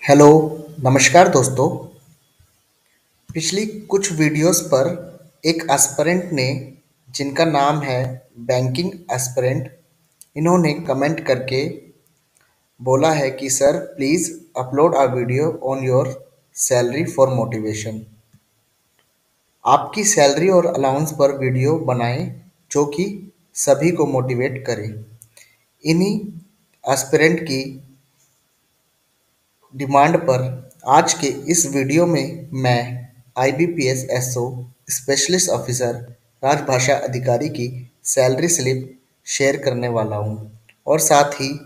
Hello, नमस्कार दोस्तों। पिछली कुछ वीडियोस पर एक एस्पिरेंट ने, जिनका नाम है बैंकिंग एस्पिरेंट, इन्होंने कमेंट करके बोला है कि sir please upload a video on your salary for motivation. आपकी सैलरी और अलाउंस पर वीडियो बनाएं जो कि सभी को मोटिवेट करे। इन्हीं एस्पिरेंट की डिमांड पर आज के इस वीडियो में मैं आईबीपीएस एसओ स्पेशलिस्ट ऑफिसर राजभाषा अधिकारी की सैलरी स्लिप शेयर करने वाला हूं और साथ ही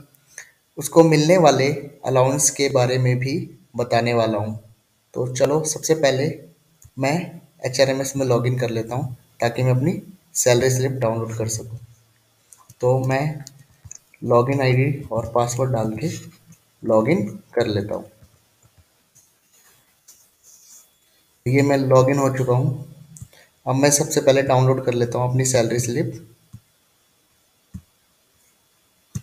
उसको मिलने वाले अलाउंस के बारे में भी बताने वाला हूं। तो चलो सबसे पहले मैं एचआरएमएस में लॉगिन कर लेता हूं ताकि मैं अपनी सैलरी स्लिप डाउनलोड कर सकूं। तो मैं लॉगिन आईडी और पासवर्ड डाल के लॉगिन कर लेता हूं। ये मैं लॉगिन हो चुका हूँ। अब मैं सबसे पहले डाउनलोड कर लेता हूँ अपनी सैलरी स्लिप।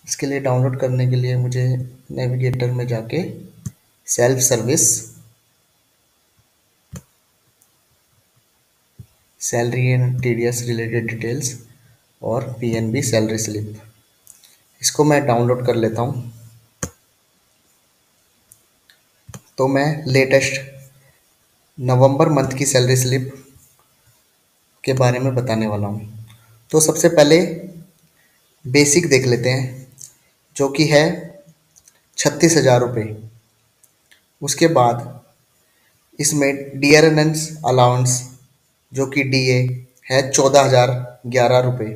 इसके लिए डाउनलोड करने के लिए मुझे नेविगेटर में जाके self service, salary and TDS related details और पीएनबी सैलरी स्लिप, इसको मैं डाउनलोड कर लेता हूँ। तो मैं लेटेस्ट नवंबर मंथ की सैलरी स्लिप के बारे में बताने वाला हूँ। तो सबसे पहले बेसिक देख लेते हैं जो कि है 36,000 रुपये। उसके बाद इसमें डियरनेंस अलाउंस जो कि डीए है 14,011 रुपये।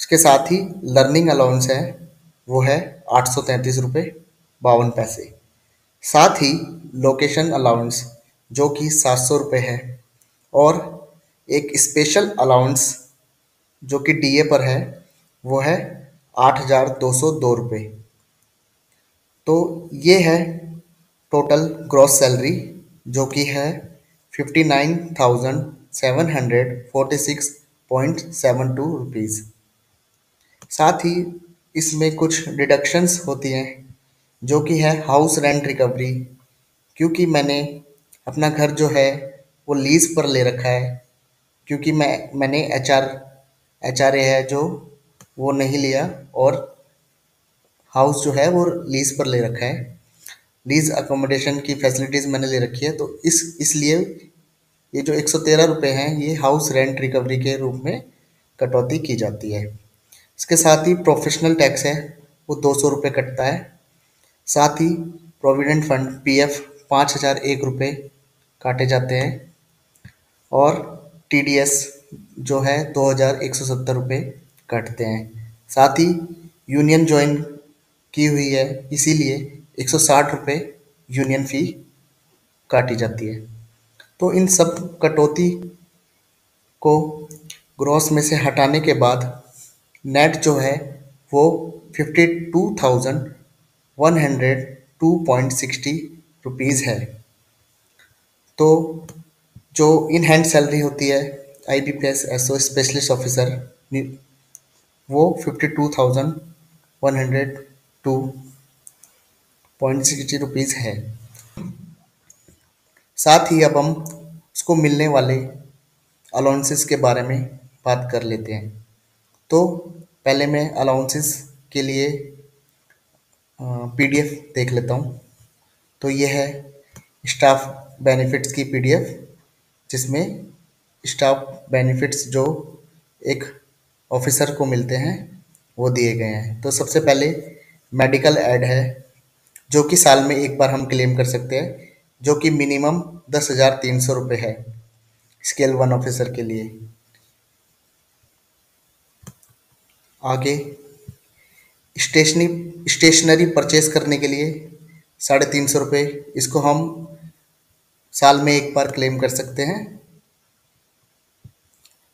उसके साथ ही लर्निंग अलाउंस है, वो है 833 रुपये 52 पैसे। साथ ही लोकेशन अलाउंस जो कि 700 रुपये है और एक स्पेशल अलाउंस जो कि डीए पर है, वो है 8,202 रुपये। तो ये है टोटल ग्रॉस सैलरी जो कि है 59,746.72 रुपीज़। साथ ही इसमें कुछ डिडक्शंस होती हैं जो कि है हाउस रेंट रिकवरी, क्योंकि मैंने अपना घर जो है वो लीज पर ले रखा है, क्योंकि मैंने एचआरए है जो वो नहीं लिया और हाउस जो है वो लीज पर ले रखा है। लीज अकोमोडेशन की फैसिलिटीज़ मैंने ले रखी है, तो इसलिए ये जो 113 रुपये हैं ये हाउस रेंट रिकवरी के रूप में कटौती की जाती है। इसके साथ ही प्रोफेशनल टैक्स है, वो 200 रुपये कटता है। साथ ही प्रोविडेंट फंड पीएफ 5,001 रुपये काटे जाते हैं और टीडीएस जो है 2,170 रुपये कटते हैं। साथ ही यूनियन ज्वाइन की हुई है, इसीलिए 160 रुपये यूनियन फ़ी काटी जाती है। तो इन सब कटौती को ग्रॉस में से हटाने के बाद नेट जो है वो 52,102.60 रुपीज़ है। तो जो इन हैंड सैलरी होती है आईबीपीएस एसओ स्पेशलिस्ट ऑफिसर, वो 52,102.60 रुपीज़ है। साथ ही अब हम उसको मिलने वाले अलाउंसेस के बारे में बात कर लेते हैं। तो पहले मैं अलाउंसेस के लिए पीडीएफ देख लेता हूँ। तो ये है स्टाफ बेनिफिट्स की पीडीएफ, जिसमें स्टाफ बेनिफिट्स जो एक ऑफिसर को मिलते हैं वो दिए गए हैं। तो सबसे पहले मेडिकल ऐड है जो कि साल में एक बार हम क्लेम कर सकते हैं, जो कि मिनिमम 10,300 रुपये है स्केल 1 ऑफिसर के लिए। आगे स्टेशनरी परचेज करने के लिए 350 रुपये, इसको हम साल में एक बार क्लेम कर सकते हैं।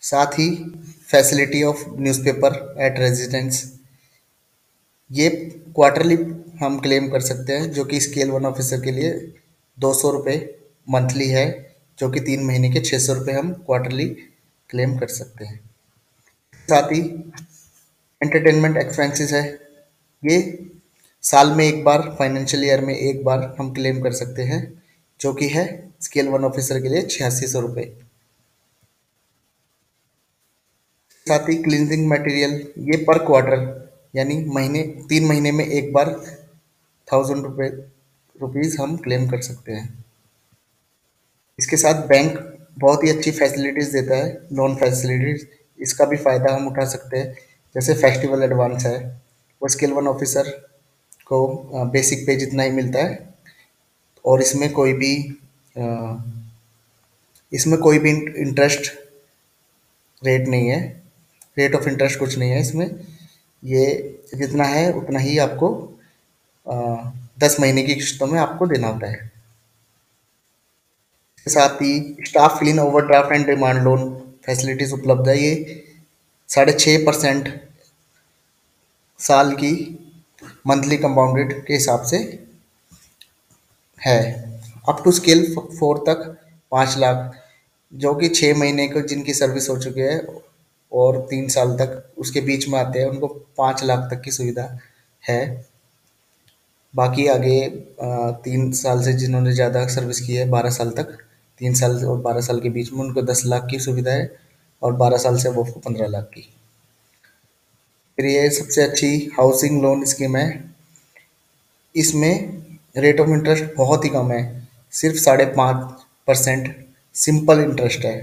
साथ ही facility of newspaper at residence, ये क्वार्टरली हम क्लेम कर सकते हैं, जो कि स्केल 1 ऑफिसर के लिए 200 रुपये मंथली है, जो कि 3 महीने के 600 रुपये हम क्वार्टरली क्लेम कर सकते हैं। साथ ही एंटरटेनमेंट एक्सपेंसेस है, ये साल में एक बार, फाइनेंशियल ईयर में एक बार हम क्लेम कर सकते हैं, जो कि है स्केल वन ऑफिसर के लिए 8600 रुपये। साथ ही क्लींजिंग मटेरियल, ये पर क्वार्टर यानी महीने 3 महीने में एक बार 1000 रुपये रुपीज़ हम क्लेम कर सकते हैं। इसके साथ बैंक बहुत ही अच्छी फैसिलिटीज़ देता है, लोन फैसिलिटीज़, इसका भी फ़ायदा हम उठा सकते हैं। जैसे फेस्टिवल एडवांस है, वो स्केल वन ऑफिसर को बेसिक पे जितना ही मिलता है, और अ, इसमें कोई भी इंटरेस्ट रेट नहीं है, रेट ऑफ इंटरेस्ट कुछ नहीं है इसमें। ये जितना है उतना ही आपको 10 महीने की किस्तों में आपको देना होता है। इसके साथ ही staff clean overdraft and demand loan facilities उपलब्ध है। ये 6.5% साल की मंथली कंपाउंडेड के हिसाब से है, अप टू स्केल 4 तक 5 लाख, जो कि 6 महीने को जिनकी सर्विस हो चुकी है और 3 साल तक उसके बीच में आते हैं, उनको 5 लाख तक की सुविधा है। बाकी आगे 3 साल से जिन्होंने ज़्यादा सर्विस की है, 12 साल तक, 3 साल और 12 साल के बीच में उनको 10 लाख की सुविधा है, और 12 साल से वो 15 लाख की। फिर ये सबसे अच्छी हाउसिंग लोन स्कीम है। इसमें रेट ऑफ इंटरेस्ट बहुत ही कम है, सिर्फ 5.5% सिंपल इंटरेस्ट है।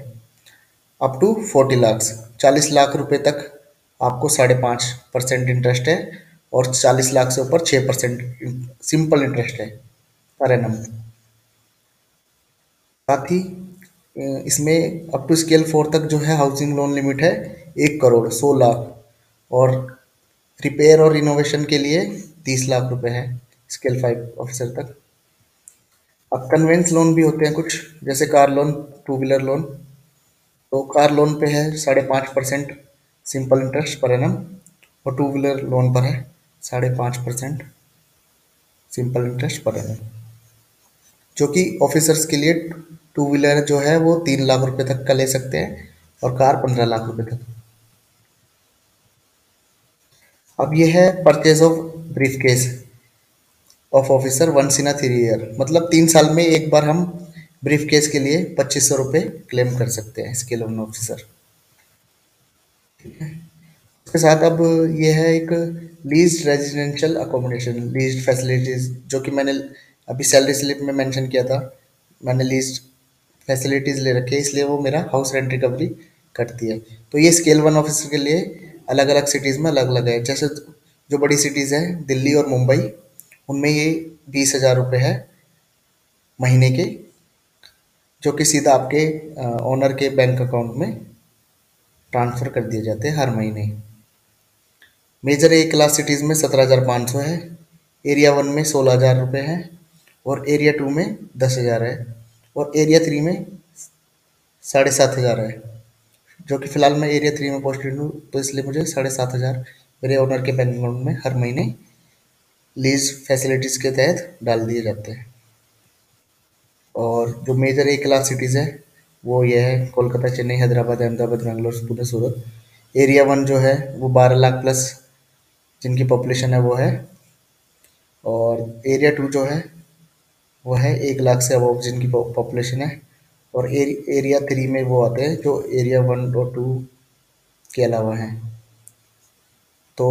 अप टू 40 लाख, 40 लाख रुपए तक आपको 5.5% इंटरेस्ट है, और 40 लाख से ऊपर 6% सिंपल इंटरेस्ट है पर एनम। साथ ही इसमें अप टू स्केल 4 तक जो है हाउसिंग लोन लिमिट है 1 करोड़ 100 लाख, और रिपेयर और रिनोवेशन के लिए 30 लाख रुपए है स्केल 5 ऑफिसर तक। अब कन्वेंस लोन भी होते हैं कुछ, जैसे car loan, two wheeler loan. तो कार लोन पे है 5.5% सिंपल इंटरेस्ट पर एनम, और टू व्हीलर लोन पर है 5.5% सिंपल इंटरेस्ट पर एनम, जो कि ऑफिसर्स के लिए टू व्हीलर जो है वो 3 लाख रुपए तक का ले सकते हैं, और कार 15 लाख रुपए तक। अब ये है purchase of briefcase of officer once in 3 year, मतलब 3 साल में एक बार हम ब्रीफ केस के लिए 2500 रुपये क्लेम कर सकते हैं स्केल वन ऑफिसर। इसके साथ अब ये है एक leased residential accommodation, leased facilities, जो कि मैंने अभी सैलरी स्लिप में मेंशन किया था। मैंने लीज्ड फैसिलिटीज़ ले रखी है, इसलिए वो मेरा हाउस रेंट रिकवरी कटती है। तो ये स्केल वन ऑफिसर के लिए अलग अलग सिटीज़ में अलग अलग है। जैसे जो बड़ी सिटीज़ हैं दिल्ली और मुंबई, उनमें ये 20,000 रुपये है महीने के, जो कि सीधा आपके ओनर के बैंक अकाउंट में ट्रांसफ़र कर दिए जाते हैं हर महीने। मेजर ए क्लास सिटीज़ में 17,500 है, एरिया वन में 16,000 रुपये है, और एरिया टू में 10,000 है, और एरिया थ्री में 7,500 है। जो कि फ़िलहाल मैं एरिया थ्री में पोस्टेड हूँ, तो इसलिए मुझे 7,500 मेरे ओनर के बैंक अकाउंट में हर महीने लीज फैसिलिटीज़ के तहत डाल दिए जाते हैं। और जो मेजर ए क्लास सिटीज़ है वो ये है कोलकाता, चेन्नई, हैदराबाद, अहमदाबाद, बेंगलोर, पुणे, सूरत। एरिया वन जो है वो 12 लाख प्लस जिनकी पॉपुलेशन है वो है, और एरिया टू जो है वो है 1 लाख से अबव जिनकी पॉपुलेशन है, और एरिया थ्री में वो आते हैं जो एरिया वन और टू के अलावा हैं। तो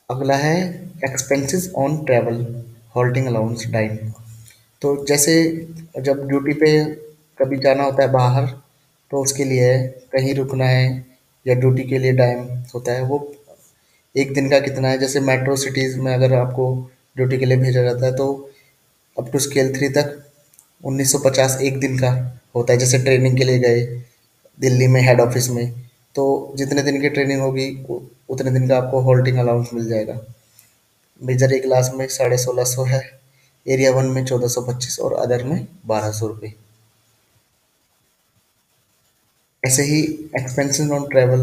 अगला है expenses on travel, halting allowance, dine. तो जैसे जब ड्यूटी पे कभी जाना होता है बाहर, तो उसके लिए कहीं रुकना है या ड्यूटी के लिए टाइम होता है, वो एक दिन का कितना है। जैसे मेट्रो सिटीज़ में अगर आपको ड्यूटी के लिए भेजा जाता है, तो अप टू स्केल 3 तक 1950 एक दिन का होता है। जैसे ट्रेनिंग के लिए गए दिल्ली में हेड ऑफिस में, तो जितने दिन की ट्रेनिंग होगी उतने दिन का आपको होल्डिंग अलाउंस मिल जाएगा। मेजर ए क्लास में 1650 है, एरिया वन में 1425, और अदर में 1200 रुपये। ऐसे ही expenses on travel,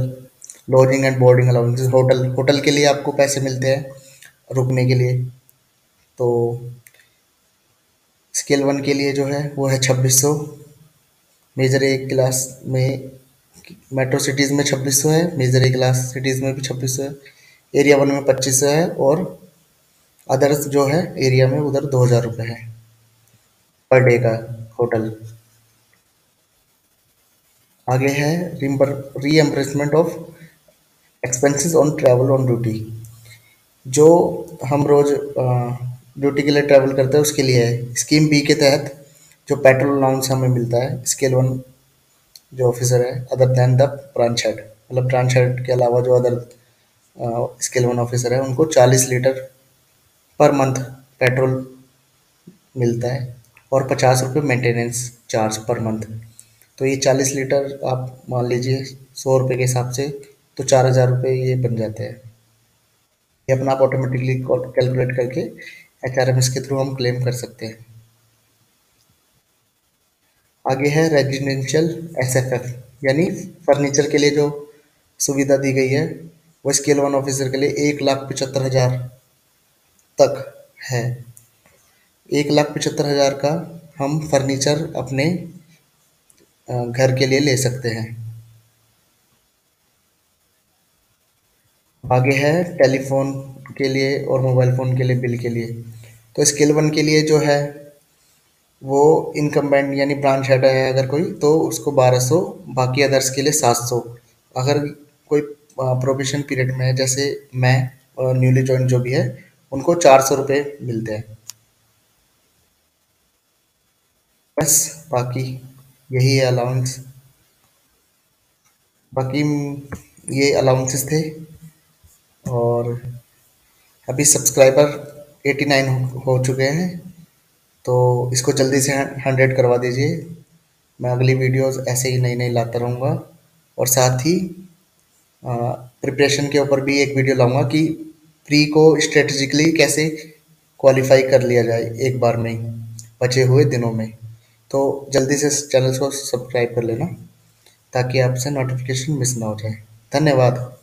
lodging and boarding allowances, hotel hotel के लिए आपको पैसे मिलते हैं रुकने के लिए। तो स्केल वन के लिए जो है वो है 2600, मेजर ए क्लास में मेट्रो सिटीज़ में 2600 है, मेजर ए क्लास सिटीज़ में भी 2600 है, एरिया 1 में 2500 है और अदर्स जो है एरिया में उधर 2000 रुपये है पर डे का होटल। आगे है reimbursement of expenses on travel on duty. जो हम रोज ड्यूटी के लिए ट्रैवल करते हैं उसके लिए है। स्कीम बी के तहत जो पेट्रोल अलाउंस हमें मिलता है, स्केल वन जो ऑफिसर है other than the branch head, मतलब ब्रांच हेड के अलावा जो अदर स्केल वन ऑफिसर है उनको 40 लीटर पर मंथ पेट्रोल मिलता है और 50 रुपये मेंटेनेंस चार्ज पर मंथ। तो ये 40 लीटर आप मान लीजिए 100 रुपये के हिसाब से, तो 4000 रुपये ये बन जाते हैं। ये अपना आप ऑटोमेटिकली कैलकुलेट करके HRMS के थ्रू हम क्लेम कर सकते हैं। आगे है रेजिडेंशियल SFF, यानी फर्नीचर के लिए जो सुविधा दी गई है वो स्केल वन ऑफिसर के लिए 1,75,000 तक है। 1,75,000 का हम फर्नीचर अपने घर के लिए ले सकते हैं। आगे है टेलीफोन के लिए और मोबाइल फ़ोन के लिए बिल के लिए। तो स्केल वन के लिए जो है वो इनकम्बेंट यानी ब्रांच हेड है अगर कोई, तो उसको 1200, बाकी अदर्स के लिए 700। अगर कोई प्रोबेशन पीरियड में है जैसे मैं न्यूली ज्वाइन जो भी है उनको 400 रुपये मिलते हैं। बस बाकी यही है अलाउंस। बाकी ये अलाउंसेस थे। और अभी सब्सक्राइबर 89 हो चुके हैं, तो इसको जल्दी से 100 करवा दीजिए। मैं अगली वीडियोस ऐसे ही नई नई लाता रहूँगा। और साथ ही प्रिपरेशन के ऊपर भी एक वीडियो लाऊंगा कि प्री को स्ट्रेटजिकली कैसे क्वालिफाई कर लिया जाए एक बार में ही बचे हुए दिनों में। तो जल्दी से चैनल को सब्सक्राइब कर लेना ताकि आपसे नोटिफिकेशन मिस ना हो जाए। धन्यवाद।